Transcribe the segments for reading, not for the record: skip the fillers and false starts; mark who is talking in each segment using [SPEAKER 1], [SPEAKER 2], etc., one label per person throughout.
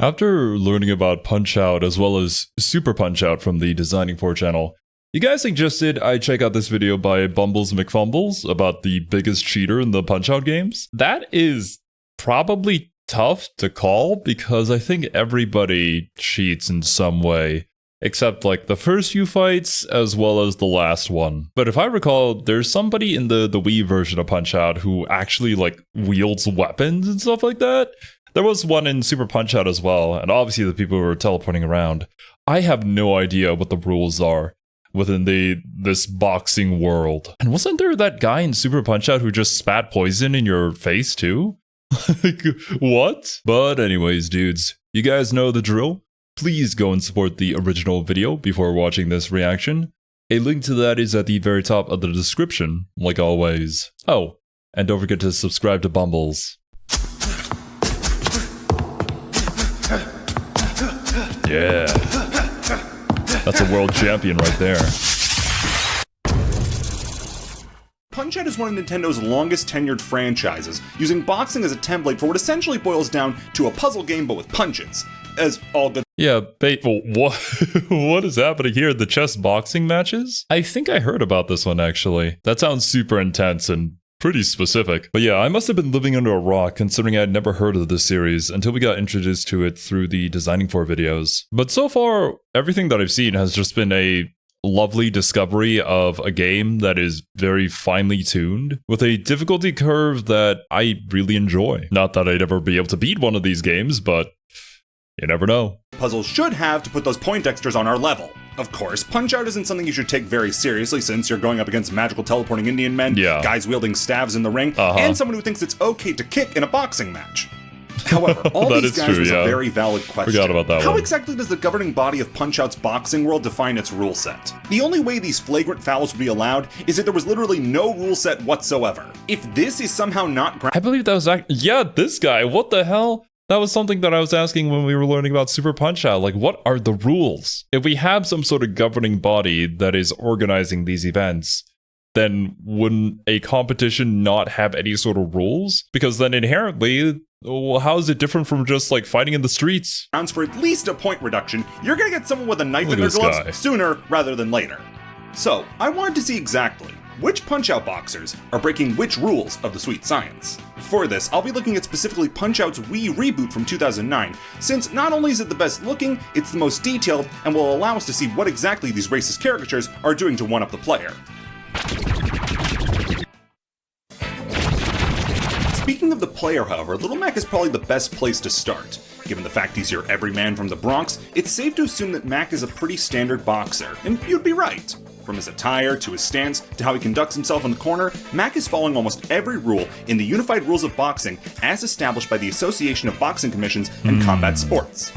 [SPEAKER 1] After learning about Punch-Out as well as Super Punch-Out from the Designing For channel, you guys suggested I check out this video by Bumbles McFumbles about the biggest cheater in the Punch-Out games. That is probably tough to call because I think everybody cheats in some way, except like the first few fights as well as the last one. But if I recall, there's somebody in the Wii version of Punch-Out who actually like wields weapons and stuff like that. There was one in Super Punch-Out as well, and obviously the people who were teleporting around. I have no idea what the rules are within this boxing world. And wasn't there that guy in Super Punch-Out who just spat poison in your face too? Like, what? But anyways, dudes, you guys know the drill. Please go and support the original video before watching this reaction. A link to that is at the very top of the description, like always. Oh, and don't forget to subscribe to Bumbles. Yeah. That's a world champion right there.
[SPEAKER 2] Punch-Out is one of Nintendo's longest tenured franchises, using boxing as a template for what essentially boils down to a puzzle game but with punches. As all good.
[SPEAKER 1] Yeah, what is happening here? The chess boxing matches? I think I heard about this one actually. That sounds super intense and pretty specific. But yeah, I must have been living under a rock considering I'd never heard of this series until we got introduced to it through the Designing For videos. But so far, everything that I've seen has just been a lovely discovery of a game that is very finely tuned with a difficulty curve that I really enjoy. Not that I'd ever be able to beat one of these games, but you never know.
[SPEAKER 2] Puzzles should have to put those Poindexters on our level. Of course, Punch-Out isn't something you should take very seriously since you're going up against magical teleporting Indian men, guys wielding staves in the ring, and someone who thinks it's okay to kick in a boxing match. However, all these guys was a very valid question.
[SPEAKER 1] Forgot about that
[SPEAKER 2] How
[SPEAKER 1] one.
[SPEAKER 2] exactly does the governing body of Punch-Out's boxing world define its rule set? The only way these flagrant fouls would be allowed is if there was literally no rule set whatsoever. If this is somehow not
[SPEAKER 1] I believe that was this guy, what the hell? That was something that I was asking when we were learning about Super Punch-Out. Like, what are the rules? If we have some sort of governing body that is organizing these events, then wouldn't a competition not have any sort of rules? Because then inherently, well, how is it different from just like fighting in the streets?
[SPEAKER 2] For at least a point reduction, you're gonna get someone with a knife in their gloves sooner rather than later. So, I wanted to see exactly which Punch-Out boxers are breaking which rules of the sweet science. For this, I'll be looking at specifically Punch-Out's Wii reboot from 2009, since not only is it the best looking, it's the most detailed, and will allow us to see what exactly these racist caricatures are doing to one-up the player. Speaking of the player, however, Little Mac is probably the best place to start. Given the fact he's your everyman from the Bronx, it's safe to assume that Mac is a pretty standard boxer, and you'd be right. From his attire, to his stance, to how he conducts himself in the corner, Mac is following almost every rule in the Unified Rules of Boxing as established by the Association of Boxing Commissions and Combat Sports.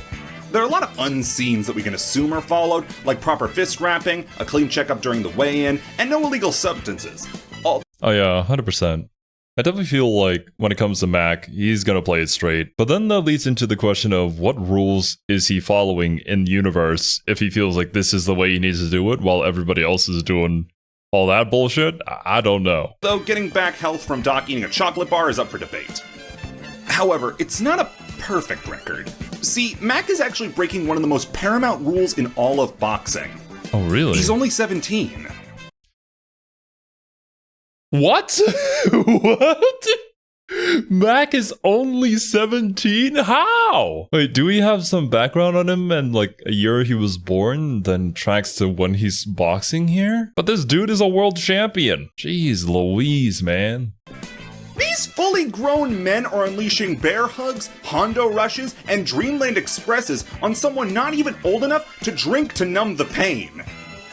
[SPEAKER 2] There are a lot of unseens that we can assume are followed, like proper fist wrapping, a clean checkup during the weigh-in, and no illegal substances.
[SPEAKER 1] Oh yeah, 100%. I definitely feel like when it comes to Mac, he's gonna play it straight. But then that leads into the question of what rules is he following in the universe if he feels like this is the way he needs to do it while everybody else is doing all that bullshit? I don't know.
[SPEAKER 2] Though getting back health from Doc eating a chocolate bar is up for debate. However, it's not a perfect record. See, Mac is actually breaking one of the most paramount rules in all of boxing.
[SPEAKER 1] Oh, really?
[SPEAKER 2] He's only 17.
[SPEAKER 1] What? What? Mac is only 17? How? Wait, do we have some background on him and like a year he was born, then tracks to when he's boxing here? But this dude is a world champion. Jeez Louise, man.
[SPEAKER 2] These fully grown men are unleashing bear hugs, Hondo rushes, and Dreamland Expresses on someone not even old enough to drink to numb the pain.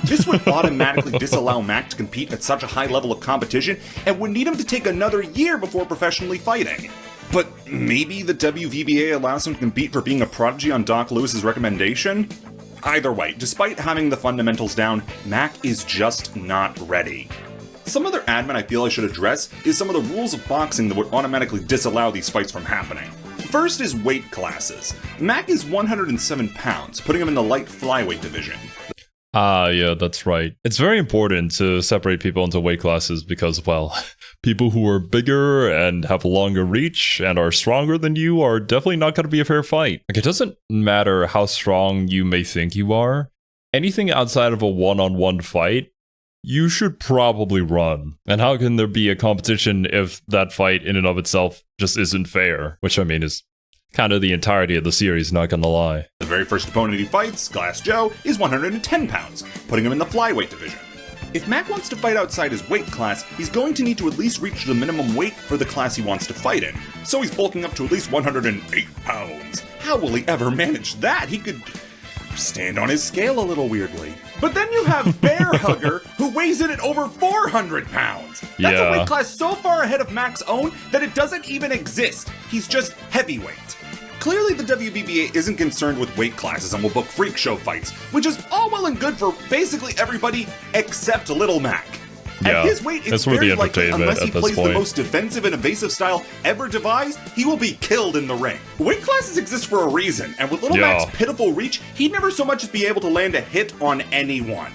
[SPEAKER 2] This would automatically disallow Mac to compete at such a high level of competition and would need him to take another year before professionally fighting. But maybe the WVBA allows him to compete for being a prodigy on Doc Lewis's recommendation? Either way, despite having the fundamentals down, Mac is just not ready. Some other admin I feel I should address is some of the rules of boxing that would automatically disallow these fights from happening. First is weight classes. Mac is 107 pounds, putting him in the light flyweight division.
[SPEAKER 1] Yeah, that's right. It's very important to separate people into weight classes because, well, people who are bigger and have a longer reach and are stronger than you are definitely not going to be a fair fight. Like, it doesn't matter how strong you may think you are. Anything outside of a one-on-one fight, you should probably run. And how can there be a competition if that fight in and of itself just isn't fair? Which, I mean, is kind of the entirety of the series, not gonna lie.
[SPEAKER 2] The very first opponent he fights, Glass Joe, is 110 pounds, putting him in the flyweight division. If Mac wants to fight outside his weight class, he's going to need to at least reach the minimum weight for the class he wants to fight in. So he's bulking up to at least 108 pounds. How will he ever manage that? He could stand on his scale a little weirdly. But then you have Bear Hugger, who weighs in at over 400 pounds. That's a weight class so far ahead of Mac's own that it doesn't even exist. He's just heavyweight. Clearly, the WBBA isn't concerned with weight classes and will book freak show fights, which is all well and good for basically everybody except Little Mac. At his weight, it's very likely, unless he plays the most defensive and evasive style ever devised, he will be killed in the ring. Weight classes exist for a reason, and with Little Mac's pitiful reach, he'd never so much as be able to land a hit on anyone.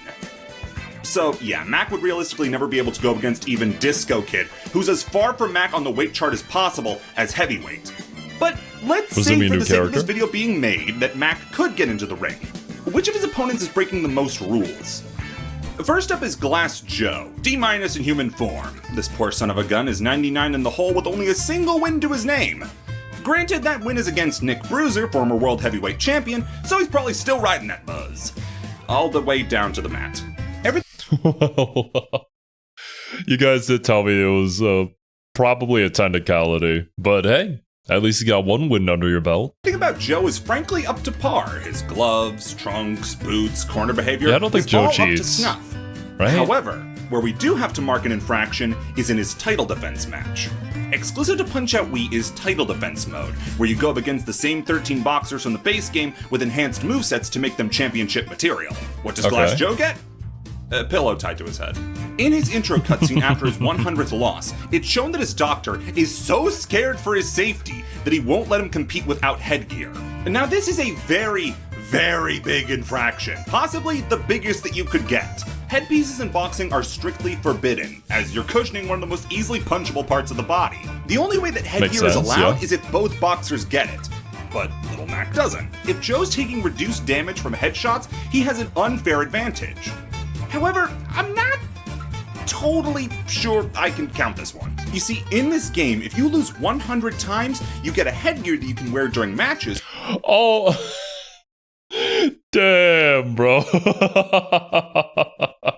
[SPEAKER 2] So yeah, Mac would realistically never be able to go up against even Disco Kid, who's as far from Mac on the weight chart as possible as heavyweight. But let's say for the sake of this video being made that Mac could get into the ring. Which of his opponents is breaking the most rules? First up is Glass Joe, D- in human form. This poor son of a gun is 99 in the hole with only a single win to his name. Granted, that win is against Nick Bruiser, former world heavyweight champion, so he's probably still riding that buzz. All the way down to the mat.
[SPEAKER 1] You guys did tell me it was probably a technicality, but hey, at least you got one win under your belt.
[SPEAKER 2] The thing about Joe is frankly up to par. His gloves, trunks, boots, corner behavior,
[SPEAKER 1] I don't think Joe cheats.
[SPEAKER 2] Up to snuff.
[SPEAKER 1] Right?
[SPEAKER 2] However, where we do have to mark an infraction is in his title defense match. Exclusive to Punch-Out Wii is title defense mode, where you go up against the same 13 boxers from the base game with enhanced movesets to make them championship material. What does Glass Joe get? A pillow tied to his head. In his intro cutscene after his 100th loss, it's shown that his doctor is so scared for his safety that he won't let him compete without headgear. And now this is a very, very big infraction, possibly the biggest that you could get. Headpieces in boxing are strictly forbidden, as you're cushioning one of the most easily punchable parts of the body. The only way that headgear is allowed is if both boxers get it. But Little Mac doesn't. If Joe's taking reduced damage from headshots, he has an unfair advantage. However, I'm not totally sure I can count this one. You see, in this game, if you lose 100 times, you get a headgear that you can wear during matches.
[SPEAKER 1] Oh, damn, bro.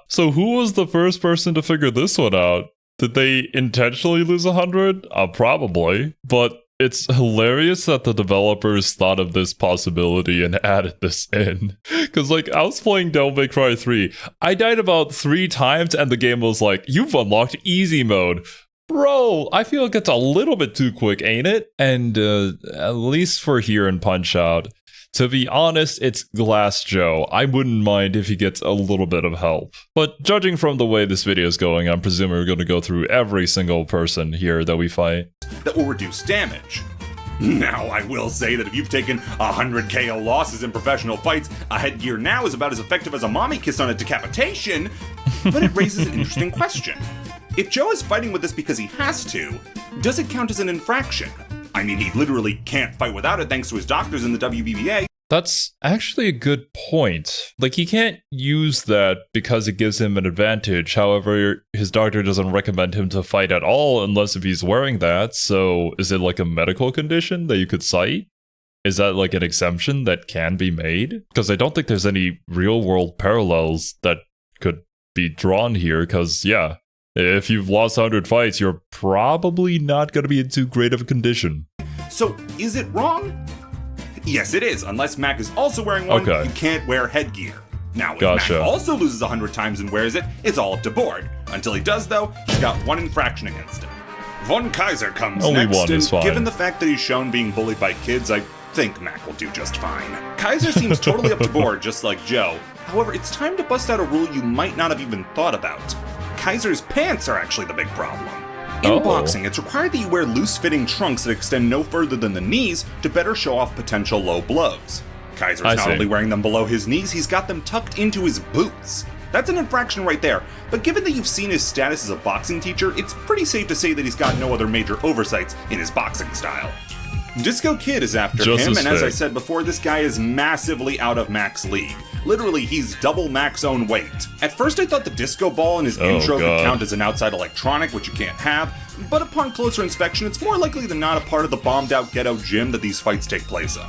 [SPEAKER 1] So who was the first person to figure this one out? Did they intentionally lose 100? Probably, but it's hilarious that the developers thought of this possibility and added this in. Because, like, I was playing Devil May Cry 3. I died about 3 times and the game was like, you've unlocked easy mode. Bro, I feel like it's a little bit too quick, ain't it? And at least for here in Punch-Out, to be honest, it's Glass Joe. I wouldn't mind if he gets a little bit of help. But judging from the way this video is going, I'm presuming we're going to go through every single person here that we fight.
[SPEAKER 2] That will reduce damage. Now, I will say that if you've taken 100 KO losses in professional fights, a headgear now is about as effective as a mommy kiss on a decapitation. But it raises an interesting question. If Joe is fighting with this because he has to, does it count as an infraction? I mean, he literally can't fight without it thanks to his doctors in the WBBA.
[SPEAKER 1] That's actually a good point. Like, he can't use that because it gives him an advantage. However, his doctor doesn't recommend him to fight at all unless if he's wearing that. So is it like a medical condition that you could cite? Is that like an exemption that can be made? Because I don't think there's any real world parallels that could be drawn here. Because, yeah, if you've lost 100 fights, you're probably not going to be in too great of a condition.
[SPEAKER 2] So is it wrong? Yes, it is. Unless Mac is also wearing one, you can't wear headgear. Now, if Mac also loses 100 times and wears it, it's all up to board. Until he does, though, he's got one infraction against him. Von Kaiser comes next, and given the fact that he's shown being bullied by kids, I think Mac will do just fine. Kaiser seems totally up to board, just like Joe. However, it's time to bust out a rule you might not have even thought about. Kaiser's pants are actually the big problem. In boxing, it's required that you wear loose-fitting trunks that extend no further than the knees to better show off potential low blows. Kaiser's not only wearing them below his knees, he's got them tucked into his boots. That's an infraction right there, but given that you've seen his status as a boxing teacher, it's pretty safe to say that he's got no other major oversights in his boxing style. Disco Kid is after him, and as I said before, this guy is massively out of Mac's league. Literally, he's double Mac's own weight. At first I thought the disco ball in his intro could count as an outside electronic, which you can't have, but upon closer inspection, it's more likely than not a part of the bombed-out ghetto gym that these fights take place in.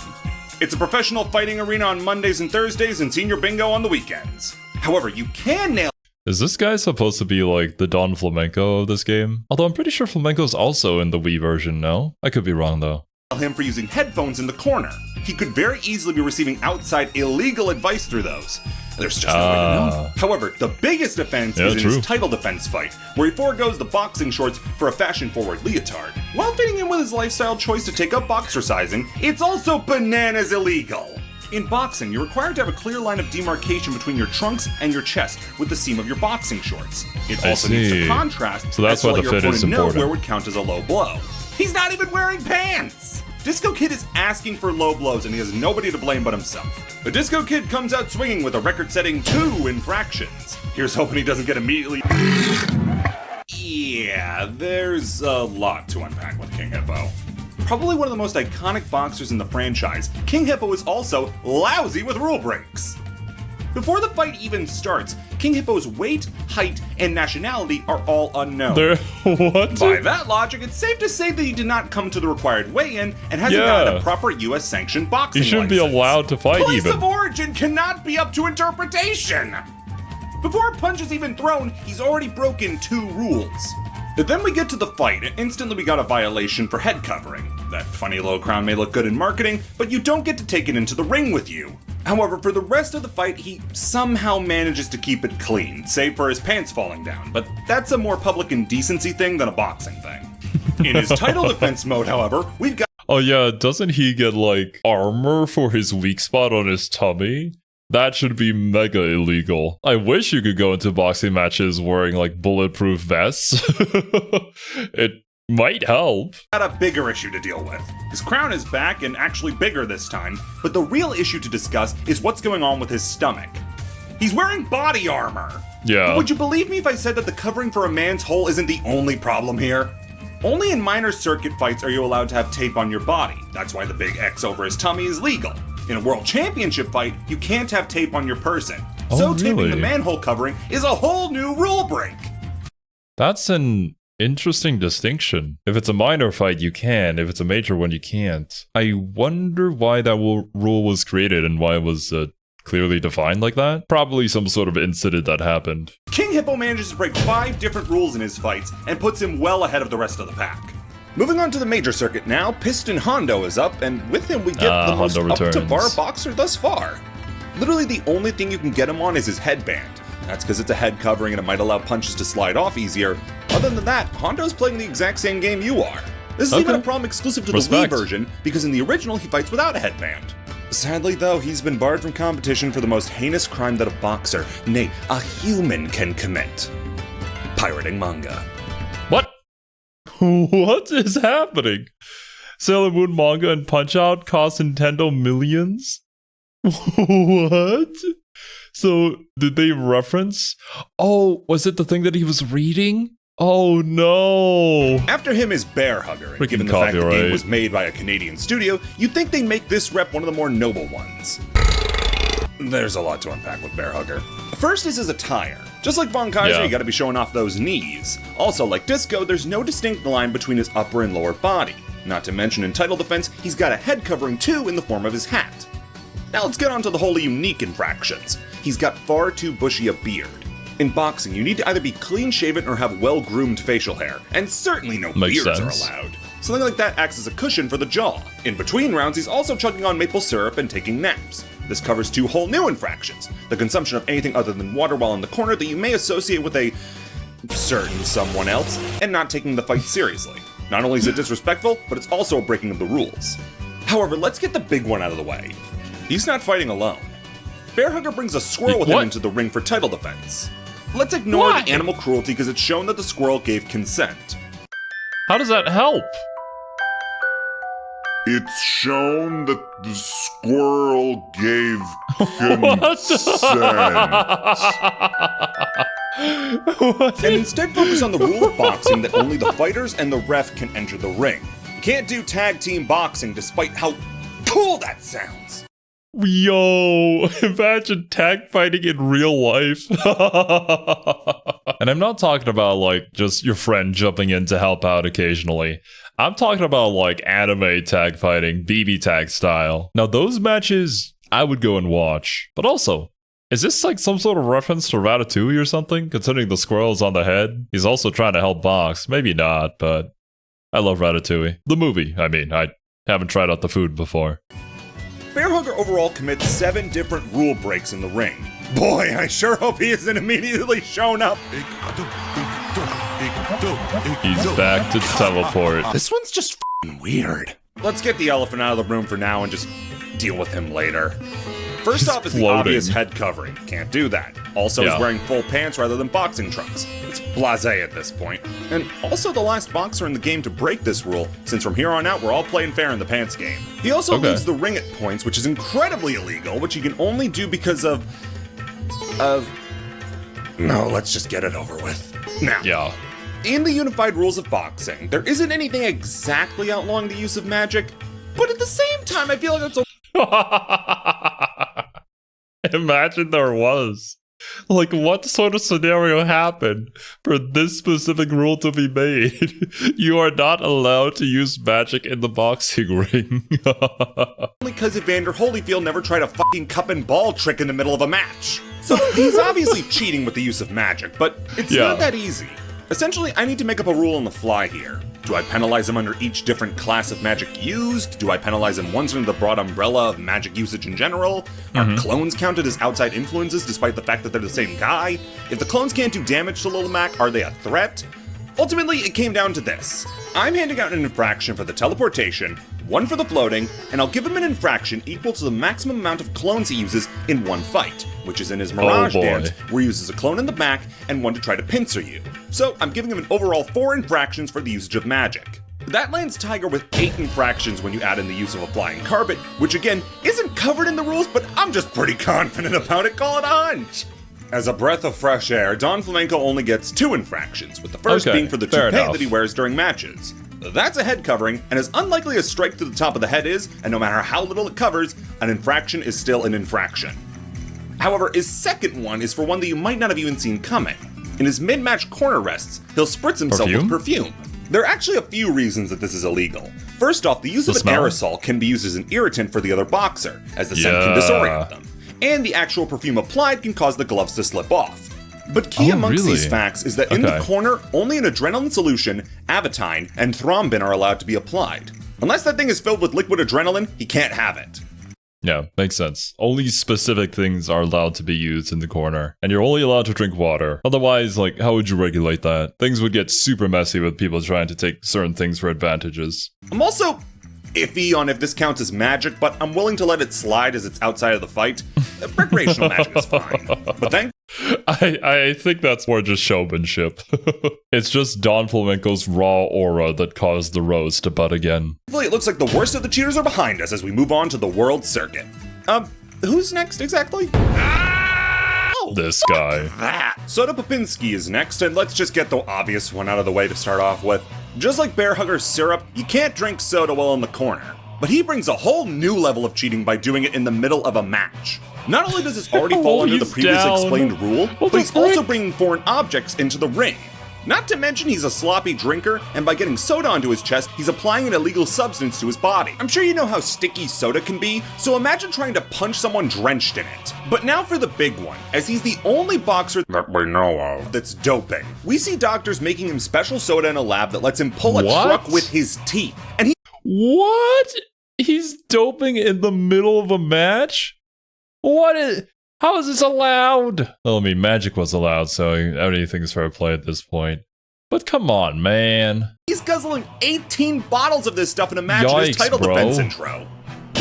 [SPEAKER 2] It's a professional fighting arena on Mondays and Thursdays and senior bingo on the weekends. However, you can nail...
[SPEAKER 1] Is this guy supposed to be like the Don Flamenco of this game? Although I'm pretty sure Flamenco's also in the Wii version, no? I could be wrong though.
[SPEAKER 2] Him for using headphones in the corner. He could very easily be receiving outside illegal advice through those. There's just no way to know. However, the biggest offense is in his title defense fight, where he forgoes the boxing shorts for a fashion-forward leotard. While fitting in with his lifestyle choice to take up boxer sizing, it's also bananas illegal. In boxing, you're required to have a clear line of demarcation between your trunks and your chest with the seam of your boxing shorts. It also needs to contrast,
[SPEAKER 1] so that's why the fit is important.
[SPEAKER 2] Know where would count as a low blow. He's not even wearing pants! Disco Kid is asking for low blows and he has nobody to blame but himself. The Disco Kid comes out swinging with a record-setting 2 infractions. Here's hoping he doesn't get immediately... Yeah, there's a lot to unpack with King Hippo. Probably one of the most iconic boxers in the franchise, King Hippo is also lousy with rule breaks. Before the fight even starts, King Hippo's weight, height, and nationality are all unknown.
[SPEAKER 1] What?
[SPEAKER 2] By that logic, it's safe to say that he did not come to the required weigh-in and hasn't gotten a proper US-sanctioned boxing
[SPEAKER 1] license. He shouldn't
[SPEAKER 2] license.
[SPEAKER 1] be allowed to fight
[SPEAKER 2] Place
[SPEAKER 1] even.
[SPEAKER 2] of origin cannot be up to interpretation! Before a punch is even thrown, he's already broken 2 rules. Then we get to the fight, and instantly we got a violation for head covering. That funny little crown may look good in marketing, but you don't get to take it into the ring with you. However, for the rest of the fight, he somehow manages to keep it clean, save for his pants falling down, but that's a more public indecency thing than a boxing thing. In his title defense mode, however, we've got...
[SPEAKER 1] Oh yeah, doesn't he get like armor for his weak spot on his tummy? That should be mega illegal. I wish you could go into boxing matches wearing like bulletproof vests. It might help.
[SPEAKER 2] Got a bigger issue to deal with. His crown is back and actually bigger this time, but the real issue to discuss is what's going on with his stomach. He's wearing body armor.
[SPEAKER 1] Yeah.
[SPEAKER 2] But would you believe me if I said that the covering for a man's hole isn't the only problem here? Only in minor circuit fights are you allowed to have tape on your body. That's why the big X over his tummy is legal. In a world championship fight, you can't have tape on your person. So taping the manhole covering is a whole new rule break.
[SPEAKER 1] That's an interesting distinction. If it's a minor fight, you can. If it's a major one, you can't. I wonder why that rule was created and why it was clearly defined like that. Probably some sort of incident that happened.
[SPEAKER 2] King Hippo manages to break 5 different rules in his fights and puts him well ahead of the rest of the pack. Moving on to the major circuit now, Piston Hondo is up, and with him we get the most up-to-bar boxer thus far. Literally the only thing you can get him on is his headband. That's because it's a head covering and it might allow punches to slide off easier. Other than that, Hondo's playing the exact same game you are. This is even a problem exclusive to the Wii version, because in the original he fights without a headband. Sadly though, he's been barred from competition for the most heinous crime that a boxer, nay, a human can commit. Pirating manga.
[SPEAKER 1] What? What is happening? Sailor Moon manga and Punch-Out cost Nintendo millions? What? So, did they reference? Oh, was it the thing that he was reading? Oh no!
[SPEAKER 2] After him is Bear Hugger, and given the fact the game was made by a Canadian studio, you'd think they'd make this rep one of the more noble ones. There's a lot to unpack with Bear Hugger. First is his attire. Just like Von Kaiser, you gotta be showing off those knees. Also, like Disco, there's no distinct line between his upper and lower body. Not to mention in title defense, he's got a head covering too in the form of his hat. Now let's get on to the wholly unique infractions. He's got far too bushy a beard. In boxing, you need to either be clean-shaven or have well-groomed facial hair, and certainly no beards are allowed. Something like that acts as a cushion for the jaw. In between rounds, he's also chugging on maple syrup and taking naps. This covers 2 whole new infractions: the consumption of anything other than water while in the corner that you may associate with a certain someone else, and not taking the fight seriously. Not only is it disrespectful, but it's also a breaking of the rules. However, let's get the big one out of the way. He's not fighting alone. Bear Hugger brings a squirrel with him into the ring for title defense. Let's ignore the animal cruelty because it's shown that the squirrel gave consent.
[SPEAKER 1] How does that help?
[SPEAKER 3] It's shown that the squirrel gave consent.
[SPEAKER 2] And instead focus on the rule of boxing that only the fighters and the ref can enter the ring. You can't do tag team boxing despite how cool that sounds.
[SPEAKER 1] Yo, imagine tag fighting in real life. And I'm not talking about like just your friend jumping in to help out occasionally. I'm talking about like anime tag fighting, BB tag style. Now those matches I would go and watch. But also, is this like some sort of reference to Ratatouille or something? Considering the squirrel is on the head? He's also trying to help box. Maybe not, but I love Ratatouille. The movie, I mean. I haven't tried out the food before.
[SPEAKER 2] Bearhugger overall commits 7 different rule breaks in the ring. Boy, I sure hope he isn't immediately shown up.
[SPEAKER 1] He's back to teleport.
[SPEAKER 2] This one's just f***ing weird. Let's get the elephant out of the room for now and just deal with him later. First off is the obvious head covering. Can't do that. Also, he's wearing full pants rather than boxing trunks. It's blasé at this point. And also the last boxer in the game to break this rule, since from here on out we're all playing fair in the pants game. He also leaves the ring at points, which is incredibly illegal, which he can only do because of... No, let's just get it over with. Now, in the unified rules of boxing, there isn't anything exactly outlawing the use of magic, but at the same time, I feel like it's a...
[SPEAKER 1] Imagine there was. Like, what sort of scenario happened for this specific rule to be made? You are not allowed to use magic in the boxing ring.
[SPEAKER 2] Only because Evander Holyfield never tried a fucking cup and ball trick in the middle of a match. So he's obviously cheating with the use of magic, but it's not that easy. Essentially, I need to make up a rule on the fly here. Do I penalize him under each different class of magic used? Do I penalize him once under the broad umbrella of magic usage in general? Are clones counted as outside influences despite the fact that they're the same guy? If the clones can't do damage to Lil Mac, are they a threat? Ultimately, it came down to this. I'm handing out an infraction for the teleportation, 1 for the floating, and I'll give him an infraction equal to the maximum amount of clones he uses in one fight, which is in his Mirage dance, where he uses a clone in the back and 1 to try to pincer you. So I'm giving him an overall 4 infractions for the usage of magic. That lands Tiger with 8 infractions when you add in the use of a flying carpet, which again, isn't covered in the rules, but I'm just pretty confident about it, call it a hunch! As a breath of fresh air, Don Flamenco only gets 2 infractions, with the first being for the toupee that he wears during matches. That's a head covering, and as unlikely as strike to the top of the head is, and no matter how little it covers, an infraction is still an infraction. However, his second one is for one that you might not have even seen coming. In his mid-match corner rests, he'll spritz himself with perfume. There are actually a few reasons that this is illegal. First off, the use of an aerosol can be used as an irritant for the other boxer, as the scent can disorient them. And the actual perfume applied can cause the gloves to slip off. But key amongst these facts is that in the corner, only an adrenaline solution, Avitine, and Thrombin are allowed to be applied. Unless that thing is filled with liquid adrenaline, he can't have it.
[SPEAKER 1] Yeah, makes sense. Only specific things are allowed to be used in the corner, and you're only allowed to drink water. Otherwise, like, how would you regulate that? Things would get super messy with people trying to take certain things for advantages.
[SPEAKER 2] I'm also iffy on if this counts as magic, but I'm willing to let it slide as it's outside of the fight. Recreational magic is fine. But then
[SPEAKER 1] I think that's more just showmanship. It's just Don Flamenco's raw aura that caused the rose to bud again.
[SPEAKER 2] It looks like the worst of the cheaters are behind us as we move on to the world circuit. Who's next exactly?
[SPEAKER 1] This guy.
[SPEAKER 2] That. Soda Popinski is next, and let's just get the obvious one out of the way to start off with. Just like Bearhugger's syrup, you can't drink soda while in the corner. But he brings a whole new level of cheating by doing it in the middle of a match. Not only does this already fall under the previously explained rule, but he's also bringing foreign objects into the ring. Not to mention he's a sloppy drinker, and by getting soda onto his chest, he's applying an illegal substance to his body. I'm sure you know how sticky soda can be, so imagine trying to punch someone drenched in it. But now for the big one, as he's the only boxer that we know of that's doping. We see doctors making him special soda in a lab that lets him pull a truck with his teeth. And he—
[SPEAKER 1] What? He's doping in the middle of a match? How is this allowed? Well, I mean, magic was allowed, so anything's fair play at this point. But come on, man.
[SPEAKER 2] He's guzzling 18 bottles of this stuff in a match in his title defense intro.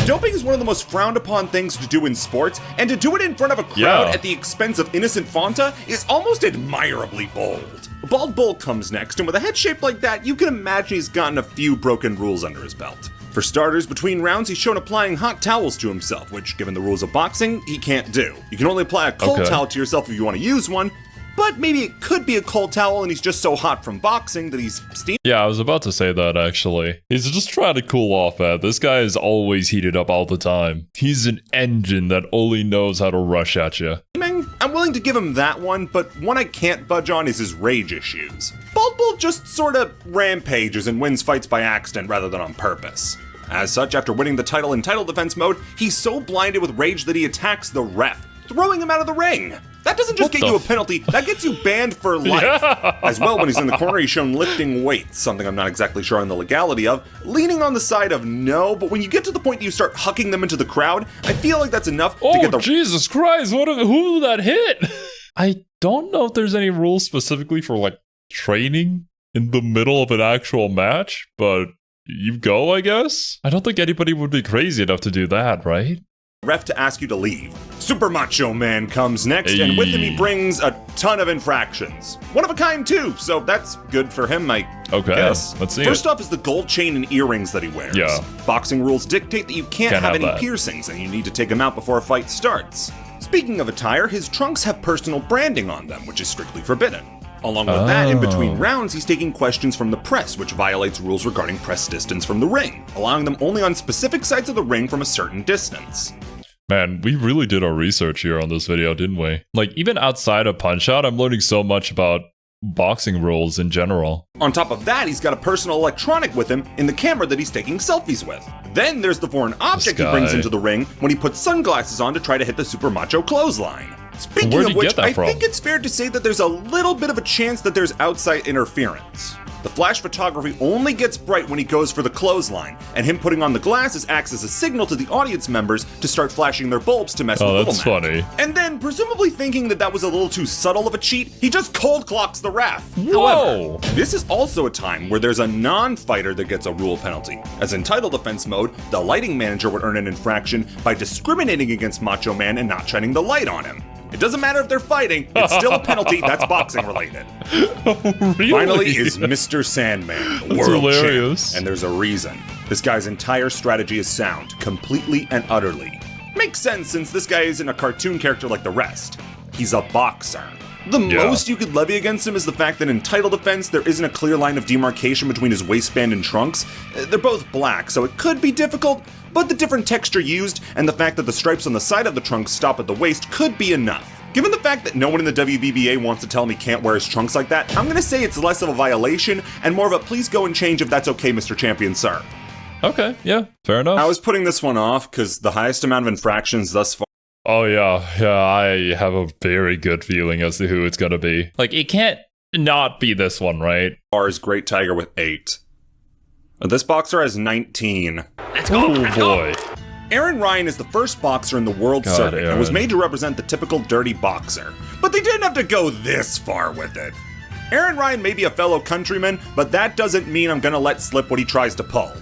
[SPEAKER 2] Doping is one of the most frowned upon things to do in sports, and to do it in front of a crowd at the expense of innocent Fanta is almost admirably bold. Bald Bull comes next, and with a head shaped like that, you can imagine he's gotten a few broken rules under his belt. For starters, between rounds, he's shown applying hot towels to himself, which, given the rules of boxing, he can't do. You can only apply a cold towel to yourself if you want to use one, but maybe it could be a cold towel and he's just so hot from boxing that he's steaming.
[SPEAKER 1] Yeah, I was about to say that, actually. He's just trying to cool off, man. This guy is always heated up all the time. He's an engine that only knows how to rush at you.
[SPEAKER 2] I'm willing to give him that one, but one I can't budge on is his rage issues. Bald Bull just sort of rampages and wins fights by accident rather than on purpose. As such, after winning the title in title defense mode, he's so blinded with rage that he attacks the ref, throwing him out of the ring. That doesn't just get you a penalty, that gets you banned for life. Yeah. As well, when he's in the corner, he's shown lifting weights, something I'm not exactly sure on the legality of, leaning on the side of no, but when you get to the point that you start hucking them into the crowd, I feel like that's enough to get the—
[SPEAKER 1] Jesus Christ, who that hit? I don't know if there's any rules specifically for, like, training in the middle of an actual match, but you go, I guess? I don't think anybody would be crazy enough to do that, right?
[SPEAKER 2] Ref to ask you to leave. Super Macho Man comes next, and with him he brings a ton of infractions. One of a kind too, so that's good for him, I guess.
[SPEAKER 1] Let's see.
[SPEAKER 2] First off is the gold chain and earrings that he wears.
[SPEAKER 1] Yeah.
[SPEAKER 2] Boxing rules dictate that you can't have any piercings, and you need to take them out before a fight starts. Speaking of attire, his trunks have personal branding on them, which is strictly forbidden. Along with that, in between rounds, he's taking questions from the press, which violates rules regarding press distance from the ring, allowing them only on specific sides of the ring from a certain distance.
[SPEAKER 1] Man, we really did our research here on this video, didn't we? Like, even outside of Punch-Out, I'm learning so much about boxing rules in general.
[SPEAKER 2] On top of that, he's got a personal electronic with him in the camera that he's taking selfies with. Then there's the foreign object he brings into the ring when he puts sunglasses on to try to hit the Super Macho clothesline. Speaking of which, I think it's fair to say that there's a little bit of a chance that there's outside interference. The flash photography only gets bright when he goes for the clothesline, and him putting on the glasses acts as a signal to the audience members to start flashing their bulbs to mess with Little Mac.
[SPEAKER 1] Oh, that's funny.
[SPEAKER 2] And then, presumably thinking that that was a little too subtle of a cheat, he just cold clocks the ref.
[SPEAKER 1] Whoa!
[SPEAKER 2] However, this is also a time where there's a non-fighter that gets a rule penalty. As in title defense mode, the lighting manager would earn an infraction by discriminating against Macho Man and not shining the light on him. It doesn't matter if they're fighting, it's still a penalty that's boxing related.
[SPEAKER 1] Really?
[SPEAKER 2] Finally is Mr. Sandman, the world champ, and there's a reason. This guy's entire strategy is sound, completely and utterly. Makes sense since this guy isn't a cartoon character like the rest. He's a boxer. The most you could levy against him is the fact that in title defense, there isn't a clear line of demarcation between his waistband and trunks. They're both black, so it could be difficult, but the different texture used and the fact that the stripes on the side of the trunks stop at the waist could be enough. Given the fact that no one in the WBBA wants to tell him he can't wear his trunks like that, I'm gonna say it's less of a violation and more of a please go and change if that's okay, Mr. Champion, sir.
[SPEAKER 1] Okay, yeah, fair enough.
[SPEAKER 2] I was putting this one off because the highest amount of infractions thus far.
[SPEAKER 1] Oh yeah, I have a very good feeling as to who it's gonna be. Like, it can't not be this one, right?
[SPEAKER 2] Is Great Tiger with 8. This boxer has 19.
[SPEAKER 1] Let's go, oh boy.
[SPEAKER 2] Aaron Ryan is the first boxer in the world circuit and was made to represent the typical dirty boxer. But they didn't have to go this far with it. Aaron Ryan may be a fellow countryman, but that doesn't mean I'm gonna let slip what he tries to pull.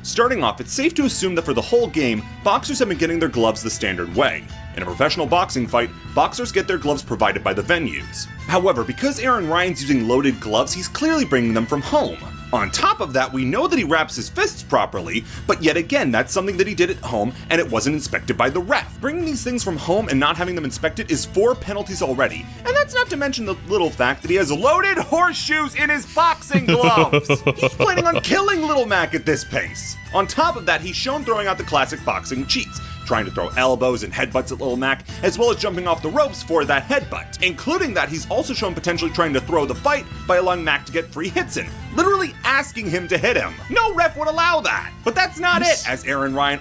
[SPEAKER 2] Starting off, it's safe to assume that for the whole game, boxers have been getting their gloves the standard way. In a professional boxing fight, boxers get their gloves provided by the venues. However, because Aaron Ryan's using loaded gloves, he's clearly bringing them from home. On top of that, we know that he wraps his fists properly, but yet again, that's something that he did at home and it wasn't inspected by the ref. Bringing these things from home and not having them inspected is 4 penalties already, and that's not to mention the little fact that he has loaded horseshoes in his boxing gloves. He's planning on killing Little Mac at this pace. On top of that, he's shown throwing out the classic boxing cheats, trying to throw elbows and headbutts at Little Mac, as well as jumping off the ropes for that headbutt. Including that, he's also shown potentially trying to throw the fight by allowing Mac to get free hits in, literally asking him to hit him. No ref would allow that. But that's not it, as Aaron Ryan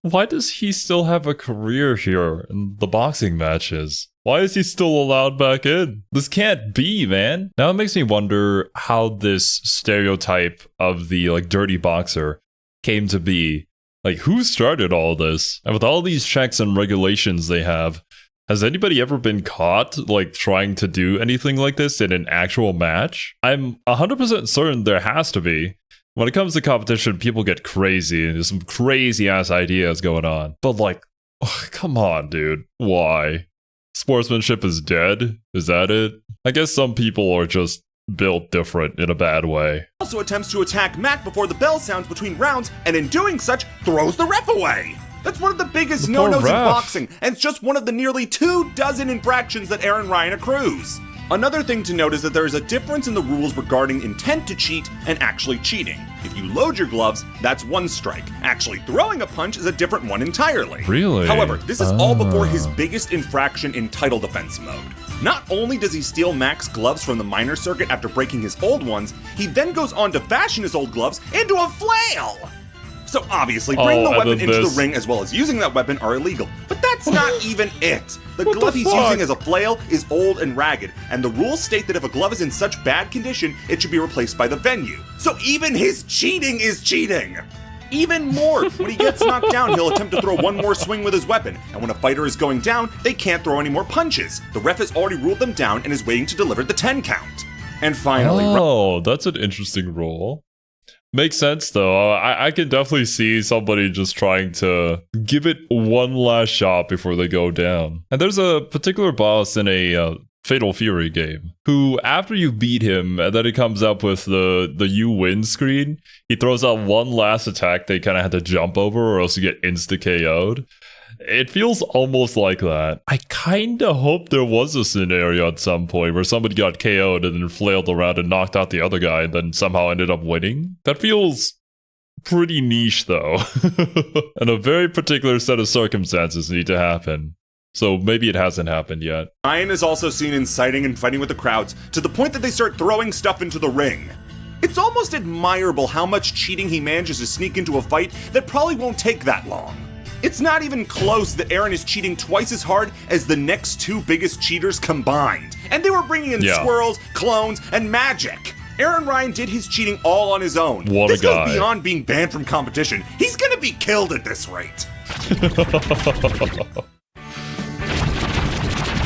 [SPEAKER 1] Why does he still have a career here in the boxing matches? Why is he still allowed back in? This can't be, man. Now it makes me wonder how this stereotype of the dirty boxer came to be. Like, who started all this? And with all these checks and regulations they have, has anybody ever been caught, trying to do anything like this in an actual match? I'm 100% certain there has to be. When it comes to competition, people get crazy, and there's some crazy-ass ideas going on. But, come on, dude. Why? Sportsmanship is dead? Is that it? I guess some people are just built different in a bad way.
[SPEAKER 2] Also attempts to attack Mac before the bell sounds between rounds, and in doing such, throws the ref away. That's one of the biggest
[SPEAKER 1] The poor
[SPEAKER 2] no-nos in
[SPEAKER 1] ref.
[SPEAKER 2] boxing, and it's just one of the nearly 24 infractions that Aaron Ryan accrues. Another thing to note is that there is a difference in the rules regarding intent to cheat and actually cheating. If you load your gloves, that's one strike. Actually throwing a punch is a different one entirely.
[SPEAKER 1] Really?
[SPEAKER 2] However, this is all before his biggest infraction in title defense mode. Not only does he steal Mac's gloves from the minor circuit after breaking his old ones, he then goes on to fashion his old gloves into a flail! So obviously, bringing the weapon into the ring as well as using that weapon are illegal. But that's not even it. The glove he's using as a flail is old and ragged, and the rules state that if a glove is in such bad condition, it should be replaced by the venue. So even his cheating is cheating! Even more, when he gets knocked down, he'll attempt to throw one more swing with his weapon, and when a fighter is going down, they can't throw any more punches. The ref has already ruled them down and is waiting to deliver the 10 count. And finally,
[SPEAKER 1] oh, that's an interesting rule. Makes sense, though. I can definitely see somebody just trying to give it one last shot before they go down. And there's a particular boss in a Fatal Fury game who, after you beat him and then it comes up with the you win screen, he throws out one last attack they kind of had to jump over or else you get insta-KO'd. It feels almost like that. I kind of hope there was a scenario at some point where somebody got KO'd and then flailed around and knocked out the other guy and then somehow ended up winning. That feels pretty niche, though. And a very particular set of circumstances need to happen. So maybe it hasn't happened yet.
[SPEAKER 2] Ryan is also seen inciting and fighting with the crowds to the point that they start throwing stuff into the ring. It's almost admirable how much cheating he manages to sneak into a fight that probably won't take that long. It's not even close that Aaron is cheating twice as hard as the next two biggest cheaters combined. And they were bringing in swirls, clones, and magic. Aaron Ryan did his cheating all on his own.
[SPEAKER 1] What
[SPEAKER 2] this
[SPEAKER 1] a guy.
[SPEAKER 2] goes beyond being banned from competition. He's gonna be killed at this rate.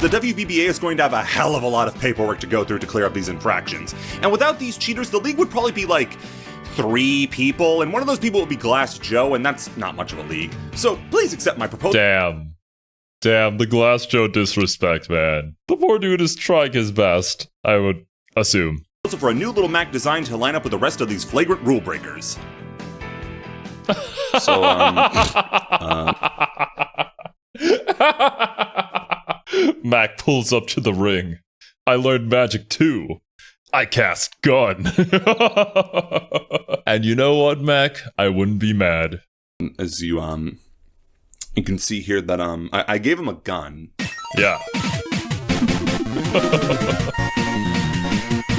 [SPEAKER 2] The WBBA is going to have a hell of a lot of paperwork to go through to clear up these infractions. And without these cheaters, the league would probably be like 3 people, and one of those people would be Glass Joe, and that's not much of a league. So please accept my proposal.
[SPEAKER 1] Damn, the Glass Joe disrespect, man. The poor dude is trying his best, I would assume.
[SPEAKER 2] Also for a new little Mac design to line up with the rest of these flagrant rule breakers.
[SPEAKER 1] Mac pulls up to the ring. I learned magic too. I cast gun. And you know what, Mac? I wouldn't be mad.
[SPEAKER 2] As you can see here that I gave him a gun.
[SPEAKER 1] Yeah.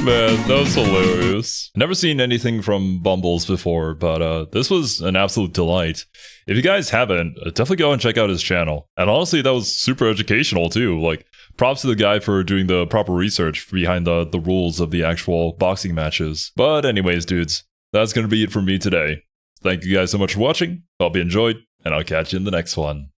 [SPEAKER 1] Man, that was hilarious. Never seen anything from Bumbles before, but this was an absolute delight. If you guys haven't, definitely go and check out his channel. And honestly, that was super educational too. Like, props to the guy for doing the proper research behind the rules of the actual boxing matches. But anyways, dudes, that's going to be it for me today. Thank you guys so much for watching. Hope you enjoyed, and I'll catch you in the next one.